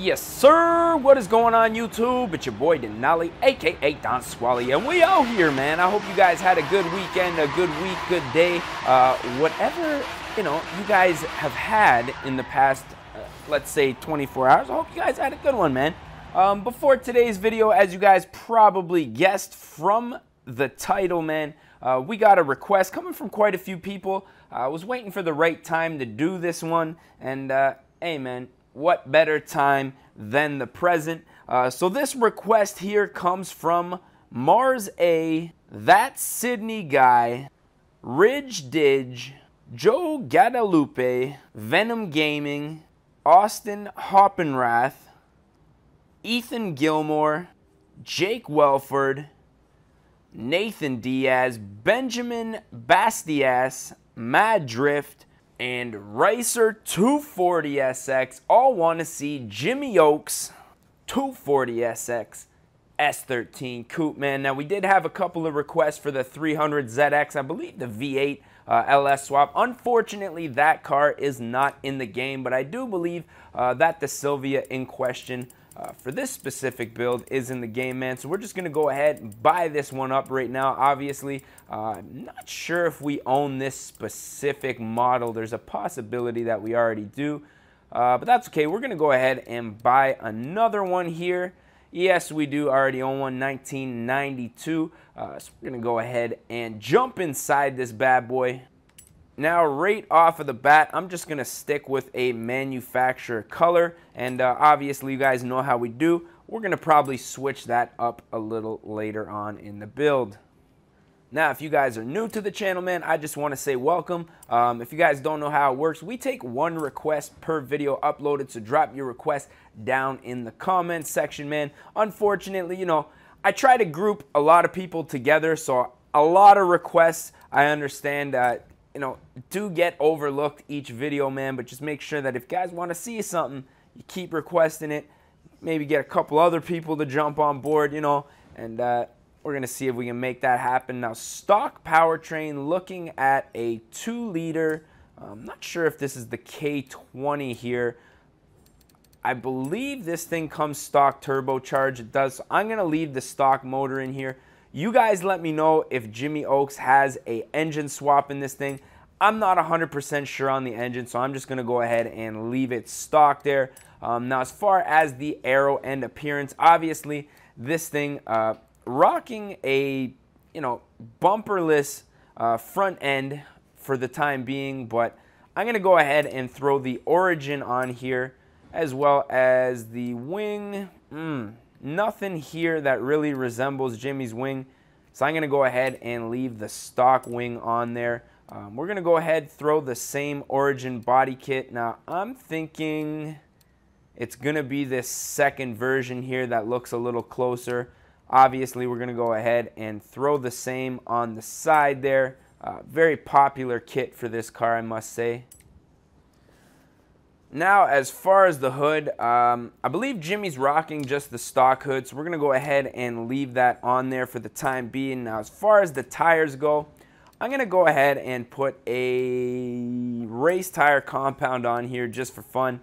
Yes, sir. What is going on, YouTube? It's your boy Denali, aka Don Squally, and we out here, man. I hope you guys had a good weekend, a good week, good day. Whatever you guys have had in the past, let's say 24 hours. I hope you guys had a good one, man. Before today's video, as you guys probably guessed from the title, man, we got a request coming from quite a few people. I was waiting for the right time to do this one, and hey, man, what better time than the present? So this request here comes from Mars A, That Sydney Guy, Ridge Didge, Joe Guadalupe, Venom Gaming, Austin Hoppenrath, Ethan Gilmore, Jake Welford, Nathan Diaz, Benjamin Bastias, Mad Drift, and Ricer 240SX all want to see Jimmy Oakes 240SX S13 coupe, man. Now, we did have a couple of requests for the 300ZX, I believe the V8 LS swap. Unfortunately, that car is not in the game, but I do believe that the Sylvia in question for this specific build is in the game, man. So we're just going to go ahead and buy this one up right now. Obviously, I'm not sure if we own this specific model. There's a possibility that we already do, but that's okay. We're going to go ahead and buy another one here. Yes, we do already own one, 1992. So we're going to go ahead and jump inside this bad boy. Now, right off of the bat, I'm just going to stick with a manufacturer color, and obviously you guys know how we do. We're going to probably switch that up a little later on in the build. Now, if you guys are new to the channel, man, I just want to say welcome. If you guys don't know how it works, we take one request per video uploaded, so drop your request down in the comments section, man. Unfortunately, I try to group a lot of people together, so a lot of requests, I understand, do get overlooked each video, man, but just make sure that if guys want to see something, you keep requesting it. Maybe get a couple other people to jump on board, and we're going to see if we can make that happen. Now, stock powertrain, looking at a 2-liter, I'm not sure if this is the K20 here. I believe this thing comes stock turbocharged. It does. So I'm going to leave the stock motor in here. You guys let me know if Jimmy Oakes has a engine swap in this thing. I'm not 100% sure on the engine, so I'm just going to go ahead and leave it stock there. Now, as far as the aero and appearance, obviously, this thing rocking a, bumperless front end for the time being, but I'm going to go ahead and throw the Origin on here, as well as the wing. Nothing here that really resembles Jimmy's wing, so I'm going to go ahead and leave the stock wing on there. We're going to go ahead, throw the same Origin body kit. Now, I'm thinking it's going to be this second version here that looks a little closer. Obviously, we're going to go ahead and throw the same on the side there. Very popular kit for this car, I must say. Now, as far as the hood, I believe Jimmy's rocking just the stock hood, so we're going to go ahead and leave that on there for the time being. Now, as far as the tires go, I'm going to go ahead and put a race tire compound on here just for fun.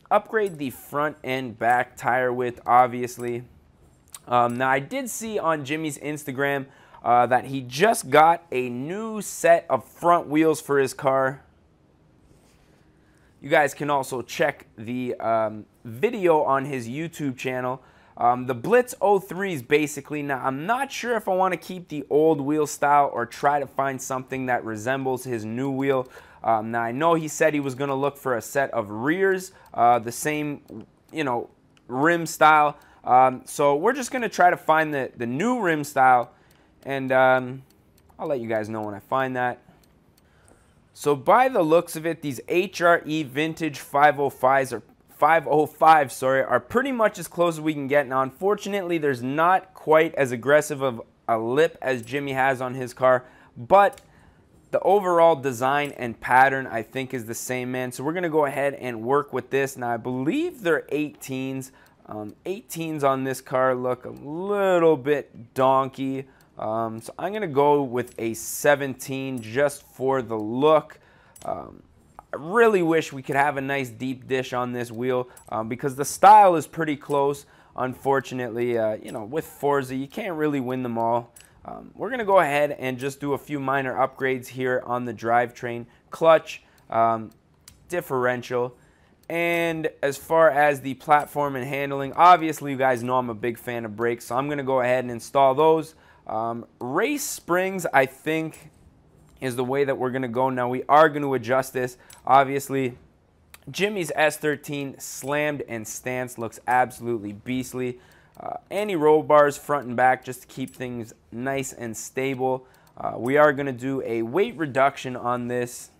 Upgrade the front and back tire width, obviously. Now, I did see on Jimmy's Instagram that he just got a new set of front wheels for his car. You guys can also check the video on his YouTube channel. The Blitz 03s, basically. Now, I'm not sure if I want to keep the old wheel style or try to find something that resembles his new wheel. Now, I know he said he was going to look for a set of rears, the same, rim style. So we're just going to try to find the new rim style, and I'll let you guys know when I find that. So by the looks of it, these HRE vintage 505s are pretty much as close as we can get. Now, unfortunately, there's not quite as aggressive of a lip as Jimmy has on his car, but the overall design and pattern, I think, is the same, man. So we're going to go ahead and work with this. Now, I believe they're 18s. 18s on this car look a little bit donkey. So I'm going to go with a 17 just for the look. I really wish we could have a nice deep dish on this wheel because the style is pretty close. Unfortunately, you know, with Forza, you can't really win them all. We're going to go ahead and just do a few minor upgrades here on the drivetrain. Clutch, differential, and as far as the platform and handling, obviously you guys know I'm a big fan of brakes, so I'm going to go ahead and install those. Race springs, I think, is the way that we're going to go. Now, we are going to adjust this. Obviously, Jimmy's S13 slammed and stance looks absolutely beastly. Anti-roll bars front and back just to keep things nice and stable. We are going to do a weight reduction on this.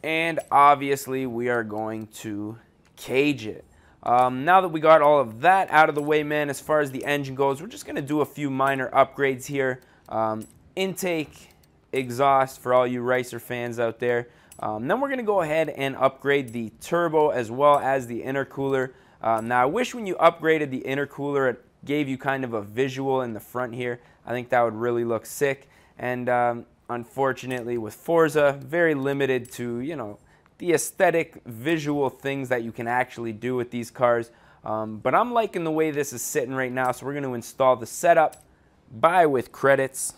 And obviously, we are going to cage it. Now that we got all of that out of the way, man, as far as the engine goes, we're just going to do a few minor upgrades here. Intake, exhaust for all you racer fans out there. Then we're going to go ahead and upgrade the turbo as well as the intercooler. Now, I wish when you upgraded the intercooler, it gave you kind of a visual in the front here. I think that would really look sick. And unfortunately, with Forza, very limited to, you know, the aesthetic visual things that you can actually do with these cars. But I'm liking the way this is sitting right now, so we're going to install the setup, buy with credits.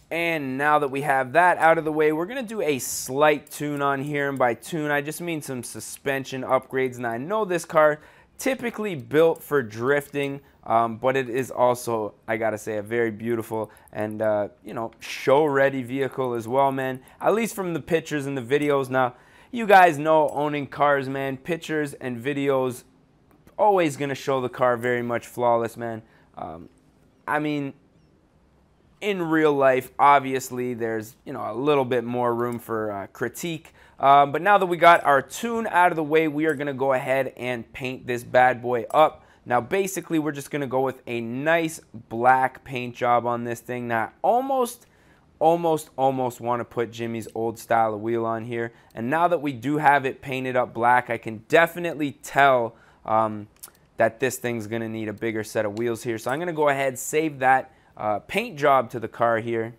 And now that we have that out of the way, we're going to do a slight tune on here. And by tune, I just mean some suspension upgrades. And I know this car typically built for drifting, but it is also, I got to say, a very beautiful and, you know, show-ready vehicle as well, man. At least from the pictures and the videos. Now, you guys know owning cars, man. Pictures and videos always going to show the car very much flawless, man. I mean, in real life, obviously, there's, you know, a little bit more room for critique. But now that we got our tune out of the way, we are going to go ahead and paint this bad boy up. Now, basically, we're just going to go with a nice black paint job on this thing. Now, almost want to put Jimmy's old style of wheel on here. And now that we do have it painted up black, I can definitely tell that this thing's going to need a bigger set of wheels here. So I'm going to go ahead, save that paint job to the car here.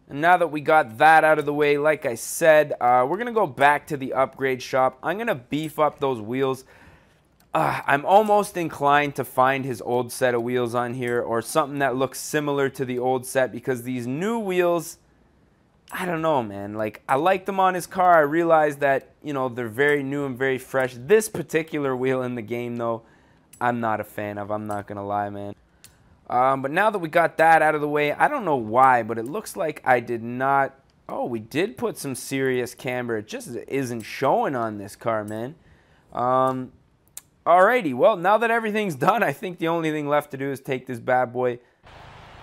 And now that we got that out of the way, like I said, we're going to go back to the upgrade shop. I'm going to beef up those wheels. I'm almost inclined to find his old set of wheels on here or something that looks similar to the old set, because these new wheels, I don't know, man. Like, I like them on his car. I realize that, you know, they're very new and very fresh. This particular wheel in the game, though, I'm not a fan of. I'm not going to lie, man. But now that we got that out of the way, I don't know why, but it looks like I did not... Oh, we did put some serious camber. It just isn't showing on this car, man. Alrighty, well, now that everything's done, I think the only thing left to do is take this bad boy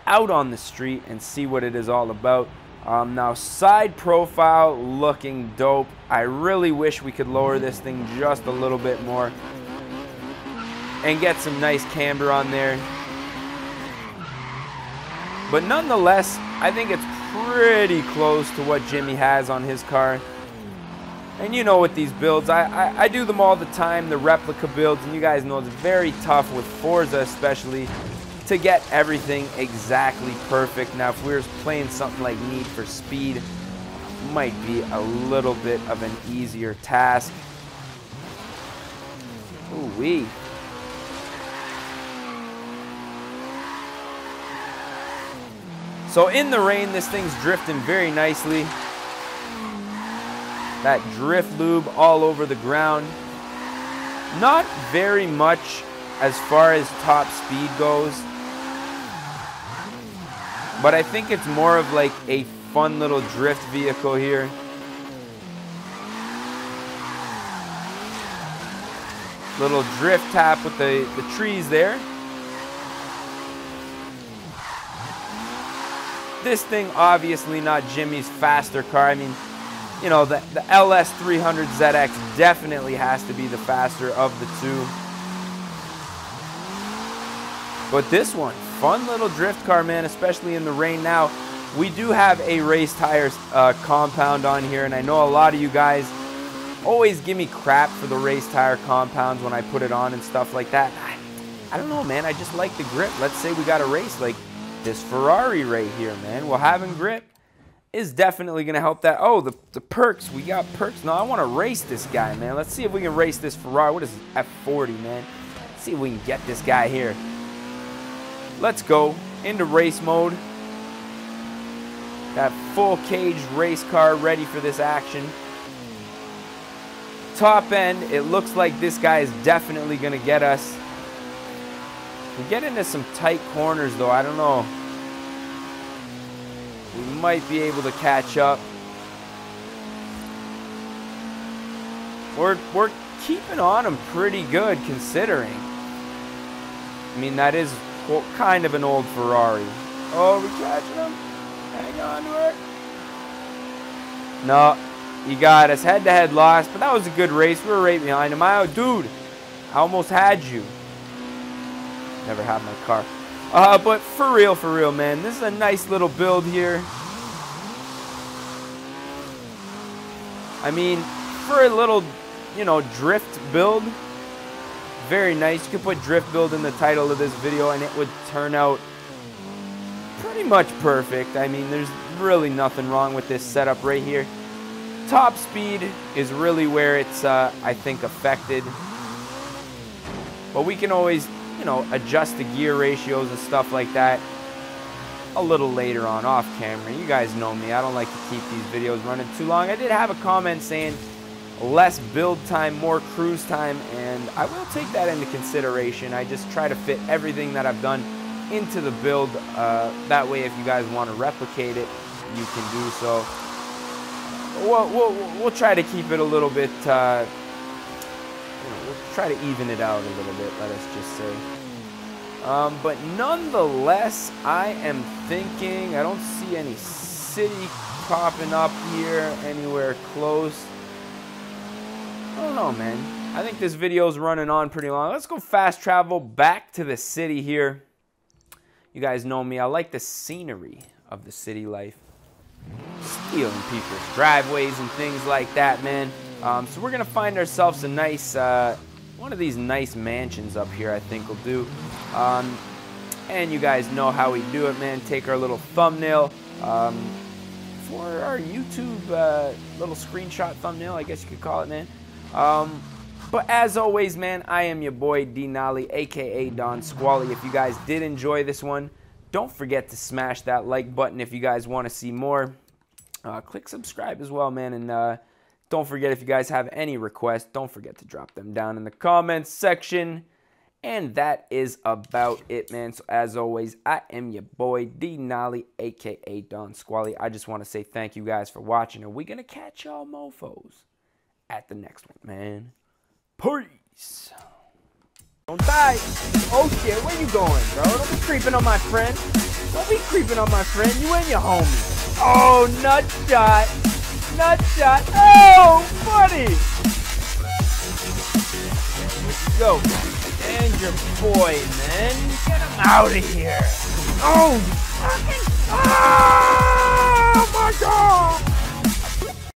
out on the street and see what it is all about. Now, side profile looking dope. I really wish we could lower this thing just a little bit more and get some nice camber on there. But nonetheless, I think it's pretty close to what Jimmy has on his car. And you know, with these builds, I do them all the time, the replica builds, and you guys know it's very tough with Forza especially to get everything exactly perfect. Now, if we were playing something like Need for Speed, it might be a little bit of an easier task. Ooh-wee. So in the rain, this thing's drifting very nicely. That drift lube all over the ground. Not very much as far as top speed goes, but I think it's more of like a fun little drift vehicle here. Little drift tap with the trees there. This thing, obviously not Jimmy's faster car. I mean, you know, the LS300ZX definitely has to be the faster of the two. But this one, fun little drift car, man, especially in the rain. Now, we do have a race tires compound on here, and I know a lot of you guys always give me crap for the race tire compounds when I put it on and stuff like that. I don't know, man. I just like the grip. Let's say we got a race like this Ferrari right here, man. Well, having grip is definitely going to help that. Oh, the perks. We got perks. No, I want to race this guy, man. Let's see if we can race this Ferrari. What is this? F40, man. Let's see if we can get this guy here. Let's go into race mode. That full cage race car ready for this action. Top end, it looks like this guy is definitely going to get us. We get into some tight corners, though. I don't know. We might be able to catch up. We're keeping on him pretty good, considering. I mean, that is kind of an old Ferrari. Oh, we catching him? Hang on to it. No, you got us. Head-to-head loss, but that was a good race. We were right behind him. Dude, I almost had you. Never had my car. But for real, man, this is a nice little build here. I mean, for a little, you know, drift build, very nice. You could put drift build in the title of this video and it would turn out pretty much perfect. I mean, there's really nothing wrong with this setup right here. Top speed is really where it's, I think, affected. But we can always, you know, adjust the gear ratios and stuff like that a little later on off camera. You guys know me. I don't like to keep these videos running too long. I did have a comment saying less build time, more cruise time, and I will take that into consideration. I just try to fit everything that I've done into the build. That way, if you guys want to replicate it, you can do so. We'll try to keep it a little bit, you know, we'll try to even it out a little bit, let us just say. But nonetheless, I am thinking, I don't see any city popping up here anywhere close. I don't know, man. I think this video is running on pretty long. Let's go fast travel back to the city here. You guys know me. I like the scenery of the city life. Stealing people's driveways and things like that, man. So we're going to find ourselves a nice, one of these nice mansions up here, I think will do. And you guys know how we do it, man. Take our little thumbnail for our YouTube little screenshot thumbnail, I guess you could call it, man. But as always, man, I am your boy D-Nolly, aka Don Squally. If you guys did enjoy this one, don't forget to smash that like button if you guys want to see more. Click subscribe as well, man. And don't forget, if you guys have any requests, don't forget to drop them down in the comments section. And that is about it, man. So as always, I am your boy D-Nolly, aka Don Squally. I just want to say thank you guys for watching, and we're going to catch y'all mofos at the next one, man. Peace. Don't die. Oh shit, where you going, bro? Don't be creeping on my friend. Don't be creeping on my friend. You and your homie. Oh, nut shot. Nut shot. Oh, buddy. Let's go. And your boy, man. Get him out of here. Oh, fucking. Oh, my God.